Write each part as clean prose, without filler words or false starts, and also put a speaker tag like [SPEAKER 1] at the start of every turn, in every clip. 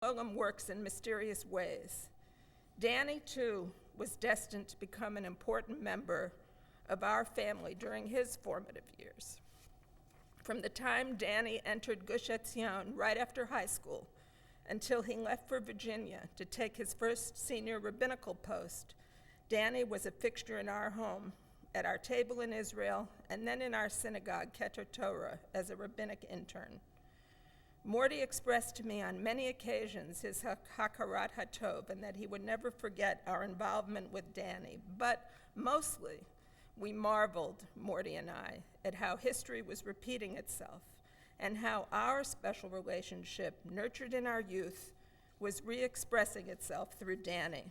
[SPEAKER 1] Olam works in mysterious ways. Danny, too, was destined to become an important member of our family during his formative years. From the time Danny entered Gush Etzion right after high school until he left for Virginia to take his first senior rabbinical post, Danny was a fixture in our home, at our table in Israel, and then in our synagogue, Keter Torah, as a rabbinic intern. Morty expressed to me on many occasions his hakarat hatov and that he would never forget our involvement with Danny, but mostly we marveled, Morty and I, at how history was repeating itself and how our special relationship, nurtured in our youth, was re-expressing itself through Danny.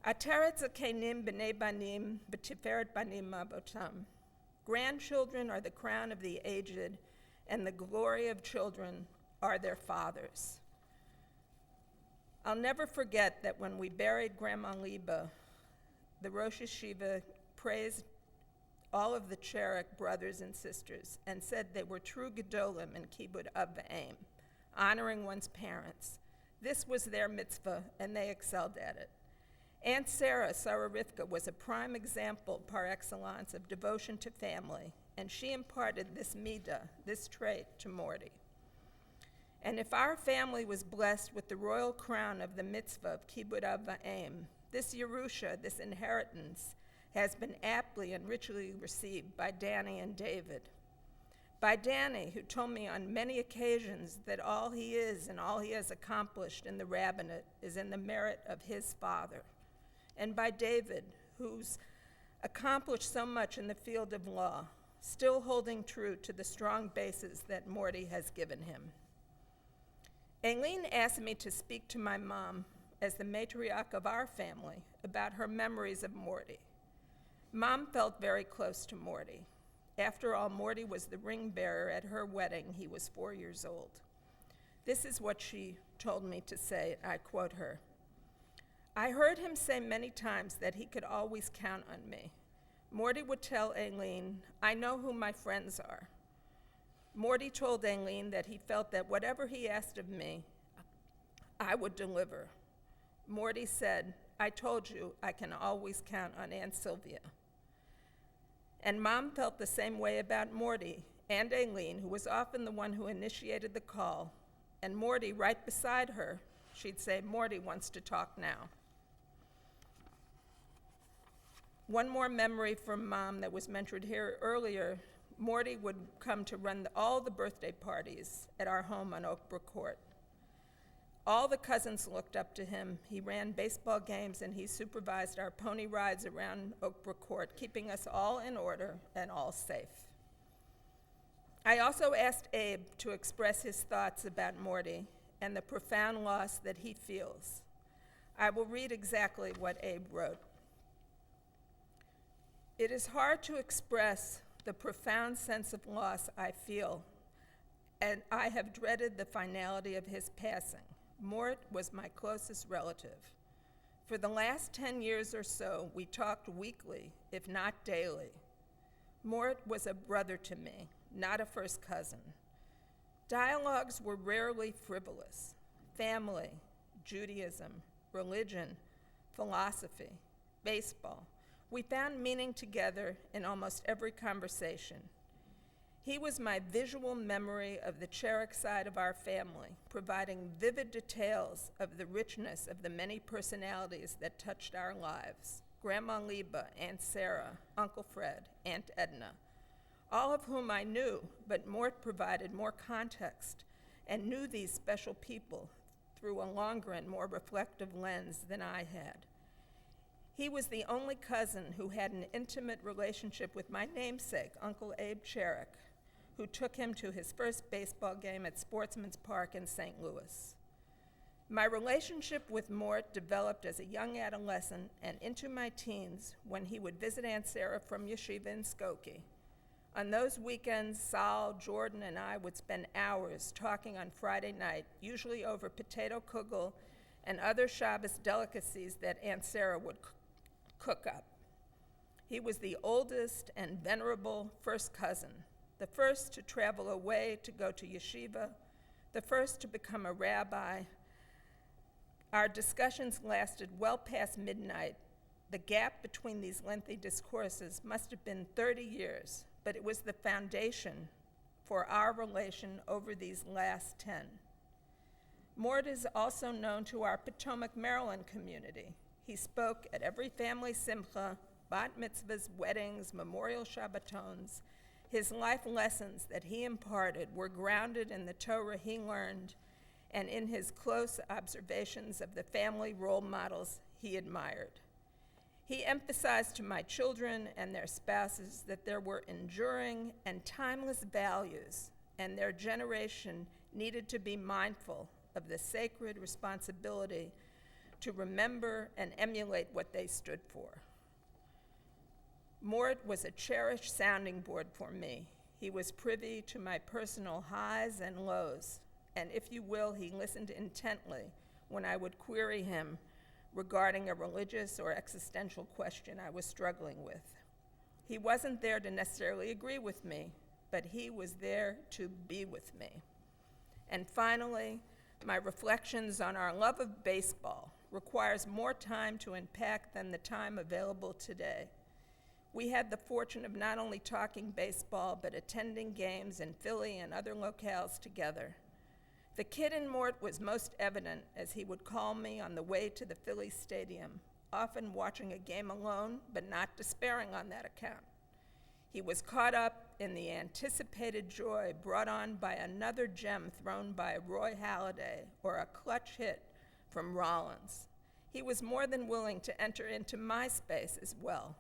[SPEAKER 1] Ateret zakenim b'nei banim b'tiferet banim abotam. Grandchildren are the crown of the aged, and the glory of children are their fathers. I'll never forget that when we buried Grandma Liba, the Rosh Yeshiva praised all of the Cherrick brothers and sisters and said they were true Gedolim in Kibbud Av V'Aim, honoring one's parents. This was their mitzvah, and they excelled at it. Aunt Sarah Rivka, was a prime example par excellence of devotion to family, and she imparted this midah, this trait, to Morty. And if our family was blessed with the royal crown of the mitzvah of Kibbud Av V'Aim, this Yerusha, this inheritance, has been aptly and richly received by Danny and David. By Danny, who told me on many occasions that all he is and all he has accomplished in the rabbinate is in the merit of his father. And by David, who's accomplished so much in the field of law, still holding true to the strong bases that Morty has given him. Helene asked me to speak to my mom, as the matriarch of our family, about her memories of Morty. Mom felt very close to Morty. After all, Morty was the ring bearer at her wedding. He was 4 years old. This is what she told me to say. I quote her. I heard him say many times that he could always count on me. Morty would tell Helene, I know who my friends are. Morty told Helene that he felt that whatever he asked of me, I would deliver. Morty said, I told you I can always count on Aunt Sylvia. And Mom felt the same way about Morty and Helene, who was often the one who initiated the call. And Morty, right beside her, she'd say, Morty wants to talk now. One more memory from Mom that was mentioned here earlier, Morty would come to run all the birthday parties at our home on Oakbrook Court. All the cousins looked up to him. He ran baseball games and he supervised our pony rides around Oakbrook Court, keeping us all in order and all safe. I also asked Abe to express his thoughts about Morty and the profound loss that he feels. I will read exactly what Abe wrote. It is hard to express the profound sense of loss I feel, and I have dreaded the finality of his passing. Mort was my closest relative. For the last 10 years or so, we talked weekly, if not daily. Mort was a brother to me, not a first cousin. Dialogues were rarely frivolous. Family, Judaism, religion, philosophy, baseball. We found meaning together in almost every conversation. He was my visual memory of the Cherrick side of our family, providing vivid details of the richness of the many personalities that touched our lives. Grandma Liba, Aunt Sarah, Uncle Fred, Aunt Edna, all of whom I knew, but Mort provided more context and knew these special people through a longer and more reflective lens than I had. He was the only cousin who had an intimate relationship with my namesake, Uncle Abe Cherrick, who took him to his first baseball game at Sportsman's Park in St. Louis. My relationship with Mort developed as a young adolescent and into my teens when he would visit Aunt Sarah from Yeshiva in Skokie. On those weekends, Sal, Jordan, and I would spend hours talking on Friday night, usually over potato kugel and other Shabbos delicacies that Aunt Sarah would cook up. He was the oldest and venerable first cousin, the first to travel away to go to yeshiva, the first to become a rabbi. Our discussions lasted well past midnight. The gap between these lengthy discourses must have been 30 years, but it was the foundation for our relation over these last 10. Mort is also known to our Potomac, Maryland community. He spoke at every family simcha, bat mitzvahs, weddings, memorial Shabbatons. His life lessons that he imparted were grounded in the Torah he learned and in his close observations of the family role models he admired. He emphasized to my children and their spouses that there were enduring and timeless values, and their generation needed to be mindful of the sacred responsibility to remember and emulate what they stood for. Mort was a cherished sounding board for me. He was privy to my personal highs and lows, and if you will, he listened intently when I would query him regarding a religious or existential question I was struggling with. He wasn't there to necessarily agree with me, but he was there to be with me. And finally, my reflections on our love of baseball requires more time to unpack than the time available today. We had the fortune of not only talking baseball, but attending games in Philly and other locales together. The kid in Mort was most evident as he would call me on the way to the Philly stadium, often watching a game alone, but not despairing on that account. He was caught up in the anticipated joy brought on by another gem thrown by Roy Halladay or a clutch hit from Rollins. He was more than willing to enter into my space as well.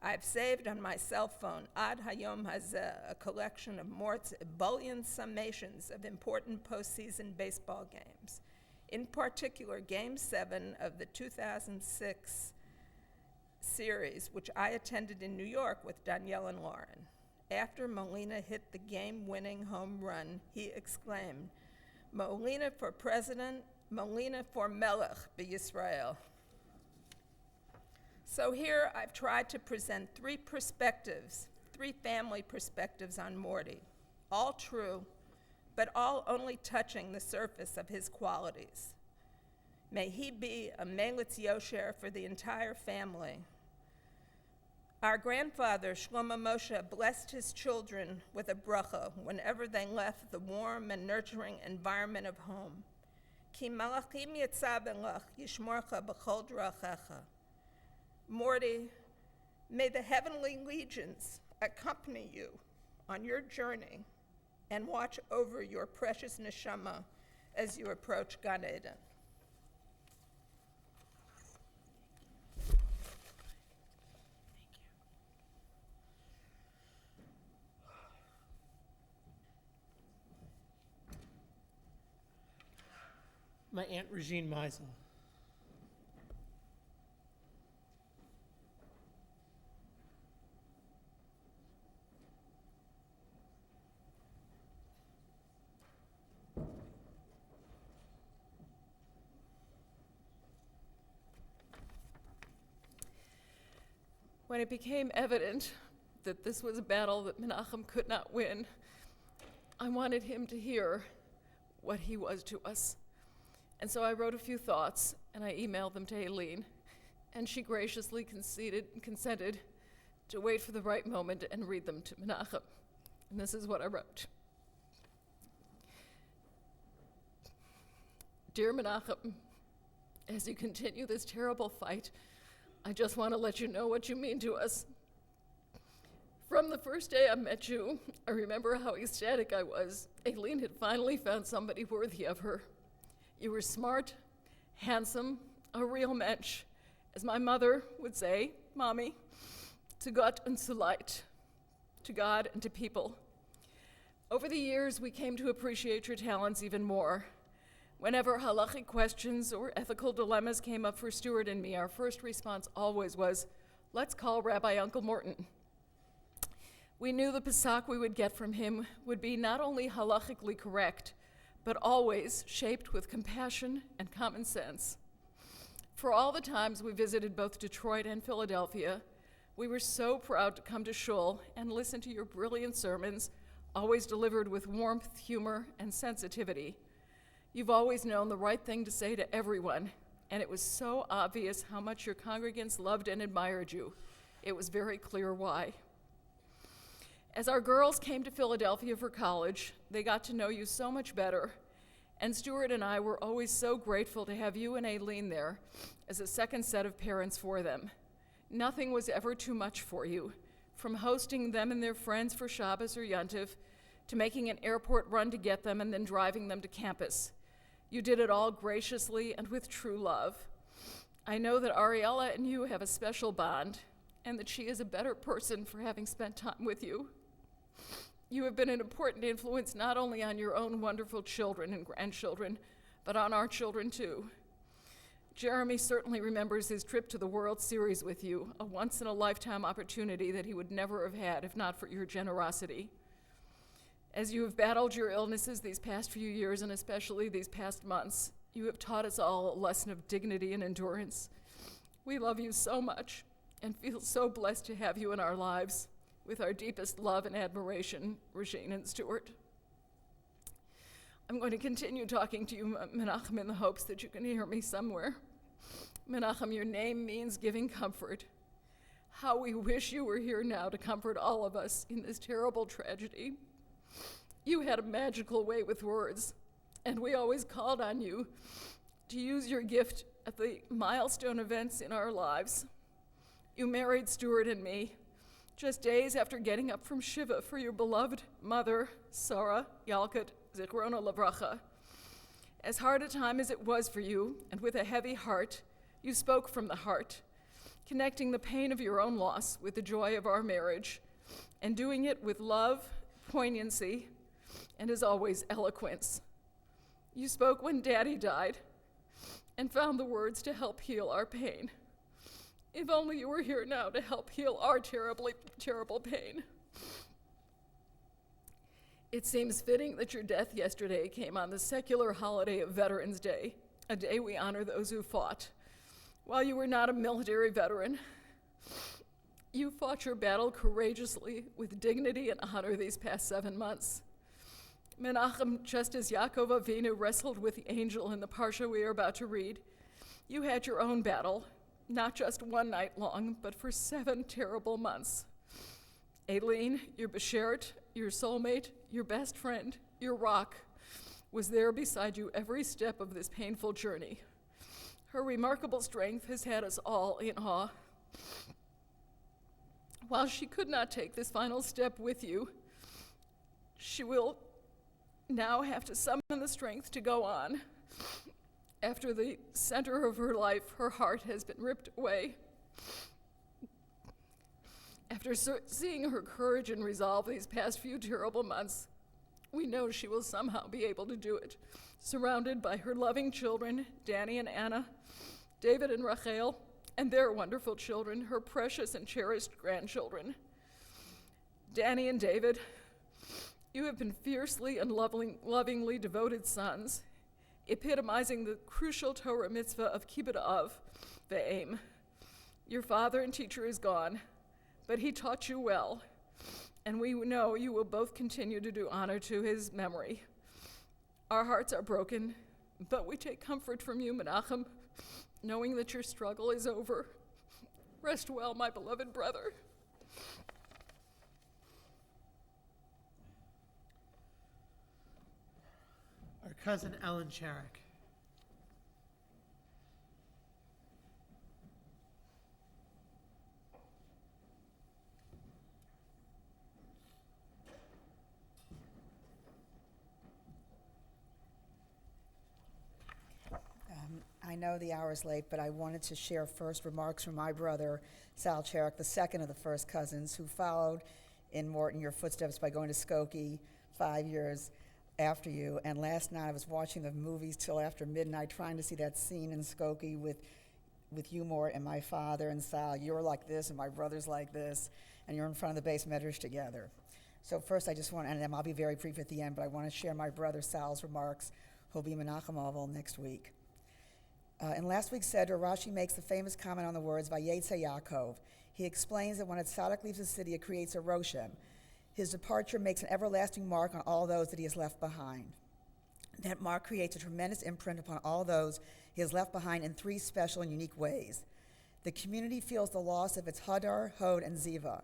[SPEAKER 1] I've saved on my cell phone, Ad Hayom Hazeh, a collection of Mort's ebullient summations of important postseason baseball games. In particular, Game 7 of the 2006 series, which I attended in New York with Danielle and Lauren. After Molina hit the game-winning home run, he exclaimed, "Molina for president, Molina for Melech b'Yisrael." So here I've tried to present three family perspectives on Morty, all true, but all only touching the surface of his qualities. May he be a Melitz Yosher for the entire family. Our grandfather, Shlomo Moshe, blessed his children with a bracha whenever they left the warm and nurturing environment of home. Ki malachim yitzaben lach yishmorcha b'chol drachecha. Morty, may the heavenly legions accompany you on your journey and watch over your precious neshama as you approach Gan Eden.
[SPEAKER 2] My Aunt Regine Meisel.
[SPEAKER 3] When it became evident that this was a battle that Menachem could not win, I wanted him to hear what he was to us. And so I wrote a few thoughts, and I emailed them to Helene, and she graciously consented to wait for the right moment and read them to Menachem. And this is what I wrote. Dear Menachem, as you continue this terrible fight, I just want to let you know what you mean to us. From the first day I met you, I remember how ecstatic I was. Helene had finally found somebody worthy of her. You were smart, handsome, a real mensch. As my mother would say, Mommy, to Gott und zu Leid, to God and to people. Over the years, we came to appreciate your talents even more. Whenever halachic questions or ethical dilemmas came up for Stuart and me, our first response always was, let's call Rabbi Uncle Morton. We knew the Pesach we would get from him would be not only halachically correct, but always shaped with compassion and common sense. For all the times we visited both Detroit and Philadelphia, we were so proud to come to Shul and listen to your brilliant sermons, always delivered with warmth, humor, and sensitivity. You've always known the right thing to say to everyone, and it was so obvious how much your congregants loved and admired you. It was very clear why. As our girls came to Philadelphia for college, they got to know you so much better, and Stuart and I were always so grateful to have you and Helene there as a second set of parents for them. Nothing was ever too much for you, from hosting them and their friends for Shabbos or Yontif, to making an airport run to get them and then driving them to campus. You did it all graciously and with true love. I know that Ariella and you have a special bond, and that she is a better person for having spent time with you. You have been an important influence not only on your own wonderful children and grandchildren, but on our children too. Jeremy certainly remembers his trip to the World Series with you, a once-in-a-lifetime opportunity that he would never have had if not for your generosity. As you have battled your illnesses these past few years, and especially these past months, you have taught us all a lesson of dignity and endurance. We love you so much and feel so blessed to have you in our lives. With our deepest love and admiration, Regine and Stuart. I'm going to continue talking to you, Menachem, in the hopes that you can hear me somewhere. Menachem, your name means giving comfort. How we wish you were here now to comfort all of us in this terrible tragedy. You had a magical way with words, and we always called on you to use your gift at the milestone events in our lives. You married Stuart and me just days after getting up from Shiva for your beloved mother, Sarah Yolkut, Zichrona Lavracha. As hard a time as it was for you, and with a heavy heart, you spoke from the heart, connecting the pain of your own loss with the joy of our marriage, and doing it with love, poignancy, and as always, eloquence. You spoke when Daddy died, and found the words to help heal our pain. If only you were here now to help heal our terribly, terrible pain. It seems fitting that your death yesterday came on the secular holiday of Veterans Day, a day we honor those who fought. While you were not a military veteran, you fought your battle courageously with dignity and honor these past 7 months. Menachem, just as Yaakov Avinu wrestled with the angel in the parsha we are about to read, you had your own battle, not just one night long, but for 7 terrible months. Helene, your beshert, your soulmate, your best friend, your rock, was there beside you every step of this painful journey. Her remarkable strength has had us all in awe. While she could not take this final step with you, she will now have to summon the strength to go on. After the center of her life, her heart has been ripped away. After seeing her courage and resolve these past few terrible months, we know she will somehow be able to do it, surrounded by her loving children, Danny and Anna, David and Rachel, and their wonderful children, her precious and cherished grandchildren. Danny and David, you have been fiercely and lovingly devoted sons, epitomizing the crucial Torah mitzvah of kibbud av, the aim. Your father and teacher is gone, but he taught you well, and we know you will both continue to do honor to his memory. Our hearts are broken, but we take comfort from you, Menachem, knowing that your struggle is over. Rest well, my beloved brother.
[SPEAKER 2] Our cousin Ellen Cherrick.
[SPEAKER 4] I know the hour is late, but I wanted to share first remarks from my brother, Sal Cherrick, the second of the first cousins, who followed in Morton your footsteps by going to Skokie 5 years after you. And last night I was watching the movies till after midnight, trying to see that scene in Skokie with you, Mort, and my father and Sal. You're like this, and my brother's like this, and you're in front of the base medrash together. So first I just want, and I'll be very brief at the end, but I want to share my brother Sal's remarks, who'll be Menachem Oval next week. In last week's Seder, Rashi makes the famous comment on the words, Vayetze Yaakov. He explains that when a tzaddik leaves a city, it creates a roshem. His departure makes an everlasting mark on all those that he has left behind. That mark creates a tremendous imprint upon all those he has left behind in three special and unique ways. The community feels the loss of its Hadar, Hod, and Ziva.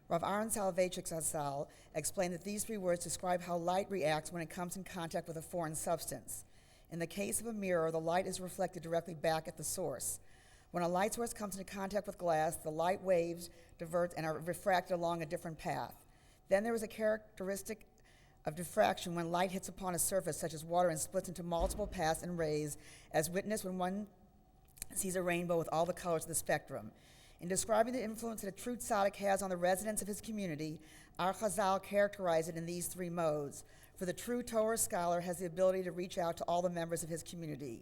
[SPEAKER 4] Rav Aaron Soloveitchik Zatzal explained that these three words describe how light reacts when it comes in contact with a foreign substance. In the case of a mirror, the light is reflected directly back at the source. When a light source comes into contact with glass, the light waves divert and are refracted along a different path. Then there is a characteristic of diffraction when light hits upon a surface such as water and splits into multiple paths and rays, as witnessed when one sees a rainbow with all the colors of the spectrum. In describing the influence that a true tzaddik has on the residents of his community, our Chazal characterize it in these three modes. For the true Torah scholar has the ability to reach out to all the members of his community.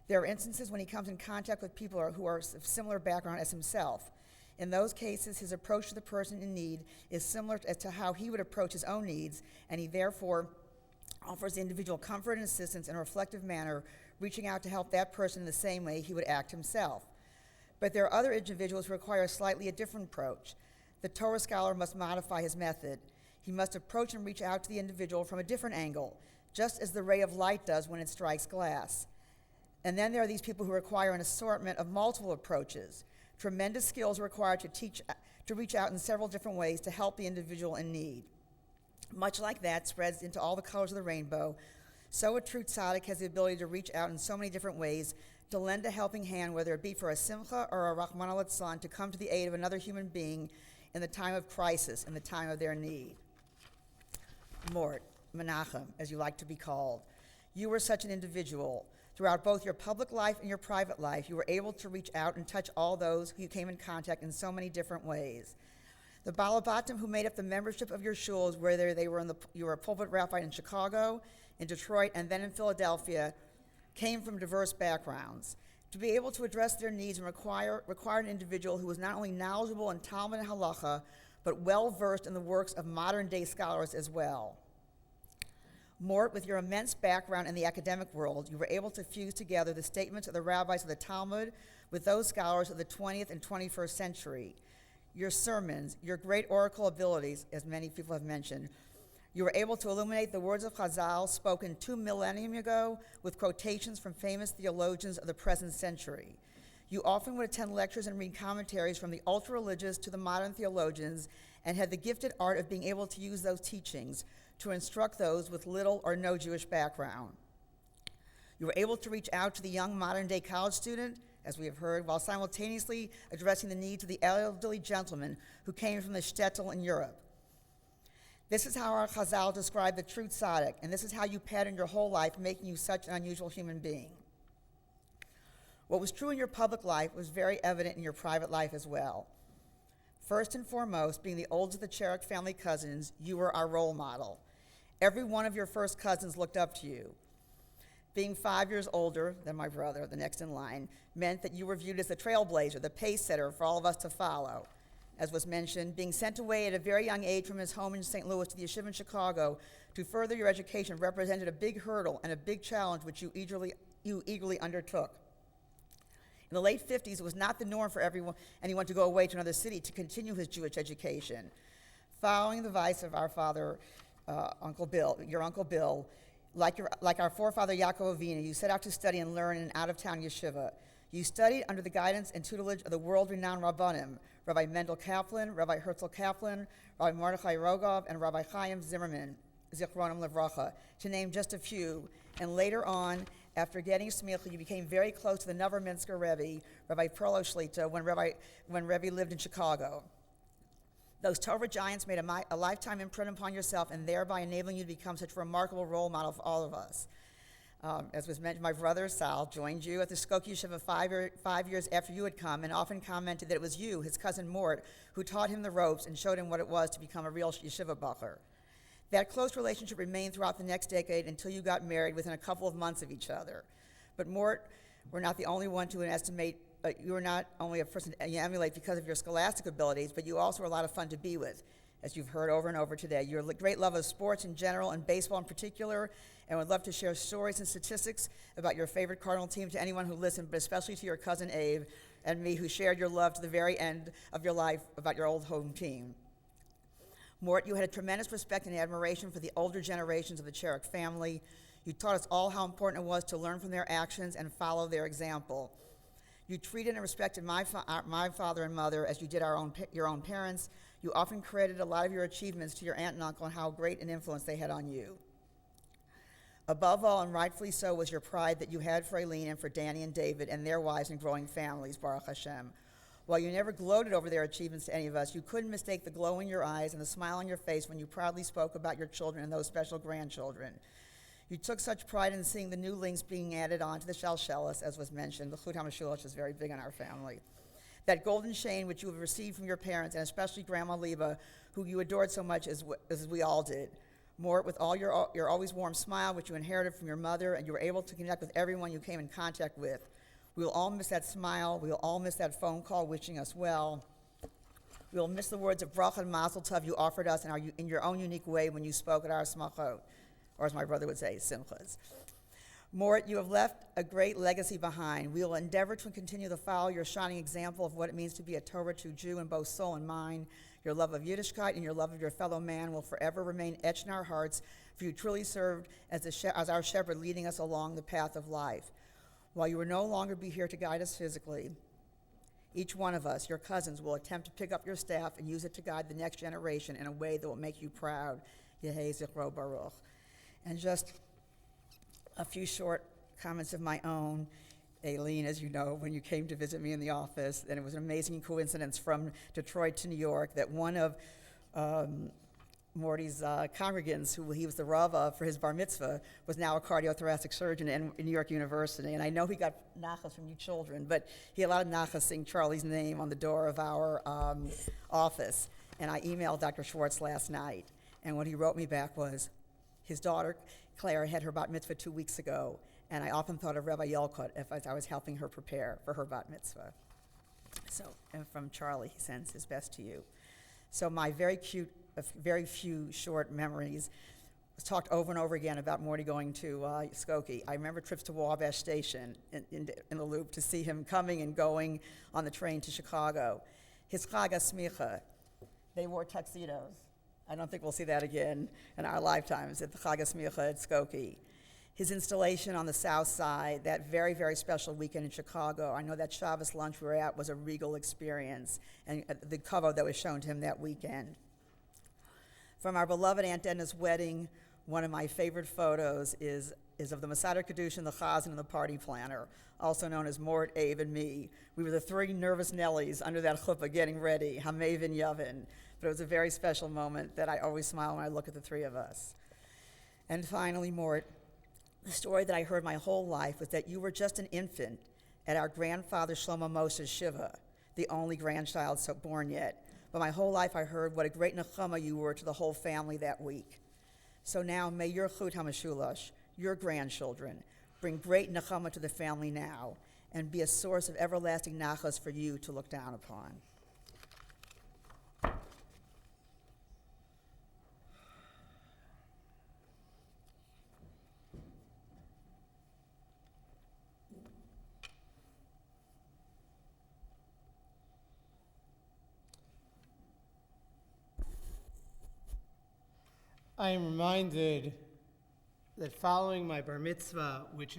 [SPEAKER 4] There are instances when he comes in contact with people who are of similar background as himself. In those cases, his approach to the person in need is similar as to how he would approach his own needs, and he therefore offers the individual comfort and assistance in a reflective manner, reaching out to help that person in the same way he would act himself. But there are other individuals who require a slightly different approach. The Torah scholar must modify his method. He must approach and reach out to the individual from a different angle, just as the ray of light does when it strikes glass. And then there are these people who require an assortment of multiple approaches. Tremendous skills are required to reach out in several different ways to help the individual in need. Much like that spreads into all the colors of the rainbow, so a true tzaddik has the ability to reach out in so many different ways to lend a helping hand, whether it be for a simcha or a Rahman al-Litzlan, to come to the aid of another human being in the time of crisis, in the time of their need. Mort, Menachem, as you like to be called, you were such an individual. Throughout both your public life and your private life, you were able to reach out and touch all those who you came in contact in so many different ways. The Balabatim who made up the membership of your shuls, whether you were a pulpit rabbi in Chicago, in Detroit, and then in Philadelphia, came from diverse backgrounds. To be able to address their needs required an individual who was not only knowledgeable in Talmud and Halacha, but well-versed in the works of modern-day scholars as well. Mort, with your immense background in the academic world, you were able to fuse together the statements of the rabbis of the Talmud with those scholars of the 20th and 21st century. Your sermons, your great oracle abilities, as many people have mentioned, you were able to illuminate the words of Chazal spoken 2 millennia ago with quotations from famous theologians of the present century. You often would attend lectures and read commentaries from the ultra-religious to the modern theologians and had the gifted art of being able to use those teachings to instruct those with little or no Jewish background. You were able to reach out to the young modern-day college student, as we have heard, while simultaneously addressing the needs of the elderly gentleman who came from the shtetl in Europe. This is how our Chazal described the true tzaddik, and this is how you patterned your whole life, making you such an unusual human being. What was true in your public life was very evident in your private life as well. First and foremost, being the oldest of the Cherrick family cousins, you were our role model. Every one of your first cousins looked up to you. Being 5 years older than my brother, the next in line, meant that you were viewed as the trailblazer, the pace setter for all of us to follow. As was mentioned, being sent away at a very young age from his home in St. Louis to the yeshiva in Chicago to further your education represented a big hurdle and a big challenge which you eagerly undertook. In the late 50s, it was not the norm for anyone to go away to another city to continue his Jewish education. Following the advice of our father, your Uncle Bill, like our forefather Yaakov Avinu, you set out to study and learn in an out-of-town yeshiva. You studied under the guidance and tutelage of the world-renowned Rabbanim, Rabbi Mendel Kaplan, Rabbi Herzl Kaplan, Rabbi Mordechai Rogov, and Rabbi Chaim Zimmerman, Zichronim Levracha, to name just a few. And later on, after getting smicha, you became very close to the Novominsker Rebbe, Rabbi Perlo Shlita, when Rebbe lived in Chicago. Those Torah giants made a lifetime imprint upon yourself and thereby enabling you to become such a remarkable role model for all of us. As was mentioned, my brother Sal joined you at the Skokie Yeshiva 5 years after you had come and often commented that it was you, his cousin Mort, who taught him the ropes and showed him what it was to become a real yeshiva bacher. That close relationship remained throughout the next decade until you got married within a couple of months of each other. But Mort, we're not the only one to estimate. You were not only a person you emulate because of your scholastic abilities, but you also were a lot of fun to be with, as you've heard over and over today. Your great love of sports in general and baseball in particular, and would love to share stories and statistics about your favorite Cardinal team to anyone who listened, but especially to your cousin Abe and me, who shared your love to the very end of your life about your old home team. Mort, you had a tremendous respect and admiration for the older generations of the Cherrick family. You taught us all how important it was to learn from their actions and follow their example. You treated and respected my father and mother as you did your own parents. You often credited a lot of your achievements to your aunt and uncle and how great an influence they had on you. Above all, and rightfully so, was your pride that you had for Helene and for Danny and David and their wives and growing families, Baruch Hashem. While you never gloated over their achievements to any of us, you couldn't mistake the glow in your eyes and the smile on your face when you proudly spoke about your children and those special grandchildren. You took such pride in seeing the new links being added on to the Shalshelis, as was mentioned. The Chut HaMashulash is very big in our family. That golden chain which you have received from your parents, and especially Grandma Leva, who you adored so much as we all did. Mort, with all your always warm smile, which you inherited from your mother, and you were able to connect with everyone you came in contact with. We will all miss that smile. We will all miss that phone call wishing us well. We will miss the words of bracha and mazel tov you offered us in your own unique way when you spoke at our smachot, or as my brother would say, simchas. Mort, you have left a great legacy behind. We will endeavor to continue to follow your shining example of what it means to be a Torah true Jew in both soul and mind. Your love of Yiddishkeit and your love of your fellow man will forever remain etched in our hearts, for you truly served as our shepherd, leading us along the path of life. While you will no longer be here to guide us physically, each one of us, your cousins, will attempt to pick up your staff and use it to guide the next generation in a way that will make you proud. Yehei Zichro Baruch. And just a few short comments of my own. Helene, as you know, when you came to visit me in the office, and it was an amazing coincidence from Detroit to New York that one of Morty's congregants, who he was the Rav of for his bar mitzvah, was now a cardiothoracic surgeon in New York University. And I know he got nachas from you children, but he allowed nachas seeing Charlie's name on the door of our office. And I emailed Dr. Schwartz last night, and what he wrote me back was, his daughter, Claire, had her bat mitzvah 2 weeks ago, and I often thought of Rabbi Yolkut as I was helping her prepare for her bat mitzvah. So, and from Charlie, he sends his best to you. So my very few short memories was talked over and over again about Morty going to Skokie. I remember trips to Wabash Station in the Loop to see him coming and going on the train to Chicago. His Chag HaSmicha, they wore tuxedos. I don't think we'll see that again in our lifetimes at the Chag HaSmicha at Skokie. His installation on the South Side, that very, very special weekend in Chicago. I know that Shabbos lunch we were at was a regal experience, and the cover that was shown to him that weekend. From our beloved Aunt Edna's wedding, one of my favorite photos is of the Masada Kedushin, the Chazan, and the party planner, also known as Mort, Abe, and me. We were the three nervous Nellies under that chuppah getting ready, Hamev and Yavin. But it was a very special moment that I always smile when I look at the three of us. And finally, Mort, the story that I heard my whole life was that you were just an infant at our grandfather Shlomo Moshe's Shiva, the only grandchild so born yet. But my whole life I heard what a great nechama you were to the whole family that week. So now may your Chut HaMashulash, your grandchildren, bring great nechama to the family now and be a source of everlasting nachas for you to look down upon.
[SPEAKER 2] I am reminded that following my bar mitzvah, which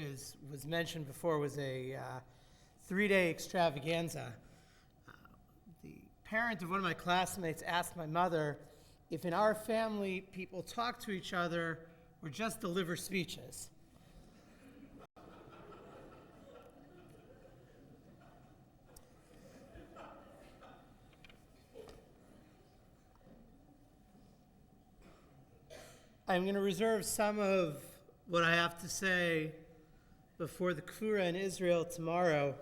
[SPEAKER 2] was mentioned before, was a 3-day extravaganza, the parent of one of my classmates asked my mother if in our family people talk to each other or just deliver speeches. I'm going to reserve some of what I have to say before the Kfura in Israel tomorrow.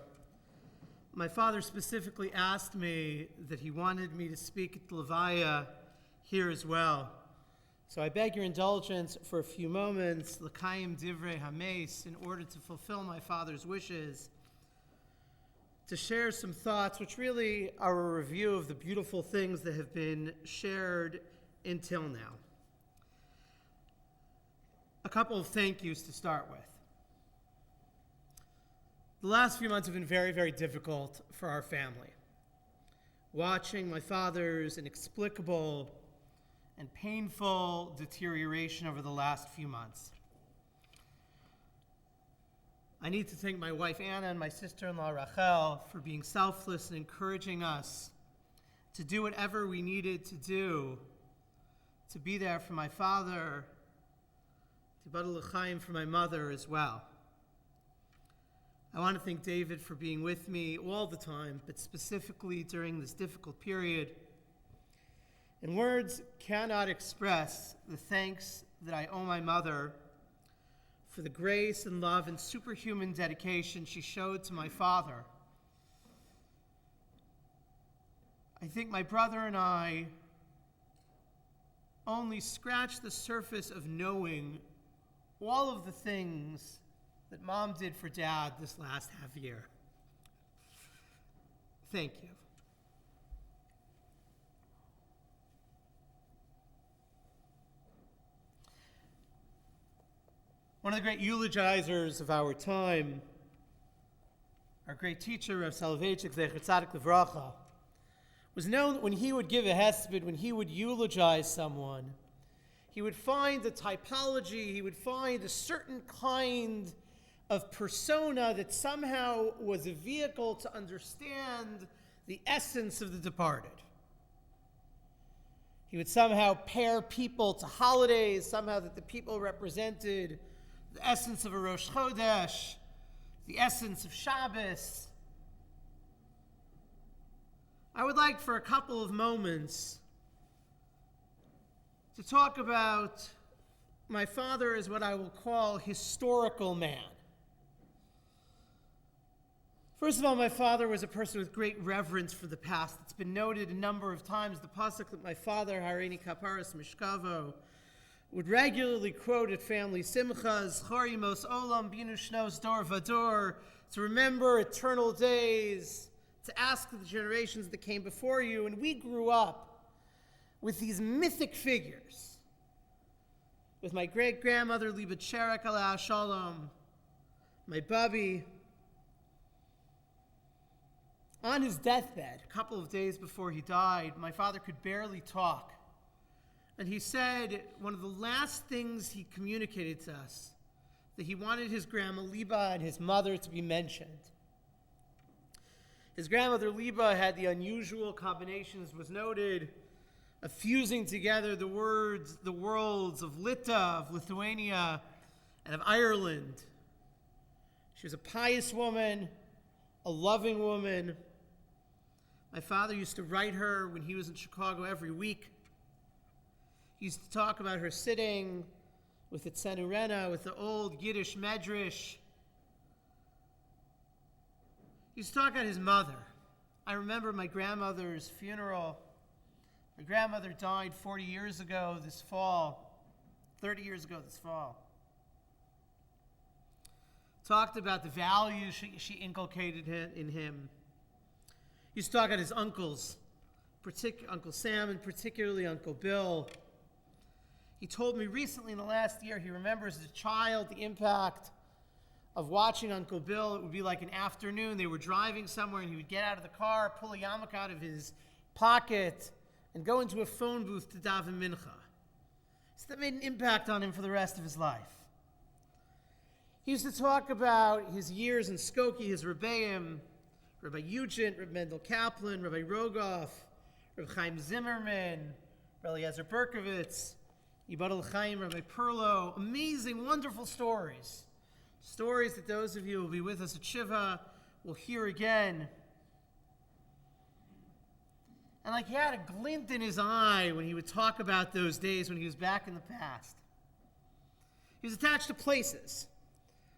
[SPEAKER 2] My father specifically asked me that he wanted me to speak at the Levaya here as well. So I beg your indulgence for a few moments, L'kayim divrei hameis, in order to fulfill my father's wishes, to share some thoughts which really are a review of the beautiful things that have been shared until now. A couple of thank yous to start with. The last few months have been very, very difficult for our family. Watching my father's inexplicable and painful deterioration over the last few months. I need to thank my wife Anna and my sister-in-law Rachel for being selfless and encouraging us to do whatever we needed to do to be there for my father, to Badal L'chaim for my mother as well. I want to thank David for being with me all the time, but specifically during this difficult period. And words cannot express the thanks that I owe my mother for the grace and love and superhuman dedication she showed to my father. I think my brother and I only scratched the surface of knowing all of the things that Mom did for Dad this last half year. Thank you. One of the great eulogizers of our time, our great teacher, Rav Soloveitchik, Zecher Tzadik Livracha, was known that when he would give a Hesped, when he would eulogize someone, he would find a typology, he would find a certain kind of persona that somehow was a vehicle to understand the essence of the departed. He would somehow pair people to holidays, somehow that the people represented the essence of a Rosh Chodesh, the essence of Shabbos. I would like for a couple of moments to talk about my father as what I will call historical man. First of all, my father was a person with great reverence for the past. It's been noted a number of times, the pasuk that my father, Hareini Kaparas Mishkavo, would regularly quote at family simchas, Chor Yemos Olam Binu Shnos Dor Vador, to remember eternal days, to ask the generations that came before you. And we grew up with these mythic figures, with my great-grandmother, Liba Cherrick, Alaa Shalom, my Bubby. On his deathbed, a couple of days before he died, my father could barely talk. And he said one of the last things he communicated to us, that he wanted his grandma Liba and his mother to be mentioned. His grandmother Liba had the unusual combination, as was noted, of fusing together the worlds of Lita, of Lithuania, and of Ireland. She was a pious woman, a loving woman. My father used to write her when he was in Chicago every week. He used to talk about her sitting with the Tzenurena, with the old Yiddish medrash. He used to talk about his mother. I remember my grandmother's funeral. My grandmother died 40 years ago this fall, 30 years ago this fall. Talked about the values she inculcated in him. He used to talk about his uncles, Uncle Sam and particularly Uncle Bill. He told me recently in the last year he remembers as a child the impact of watching Uncle Bill. It would be like an afternoon. They were driving somewhere and he would get out of the car, pull a yarmulke out of his pocket, and go into a phone booth to daven mincha. So that made an impact on him for the rest of his life. He used to talk about his years in Skokie, his Rebbeim, Rabbi Eugene, Rabbi Mendel Kaplan, Rabbi Rogoff, Rabbi Chaim Zimmerman, Rabbi Eliezer Berkovitz, Badal L'chaim, Rabbi Perlo. Amazing, wonderful stories. Stories that those of you who will be with us at Shiva will hear again. And like he had a glint in his eye when he would talk about those days when he was back in the past. He was attached to places.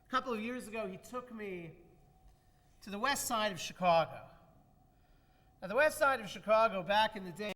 [SPEAKER 2] A couple of years ago, he took me to the west side of Chicago. Now, the west side of Chicago back in the day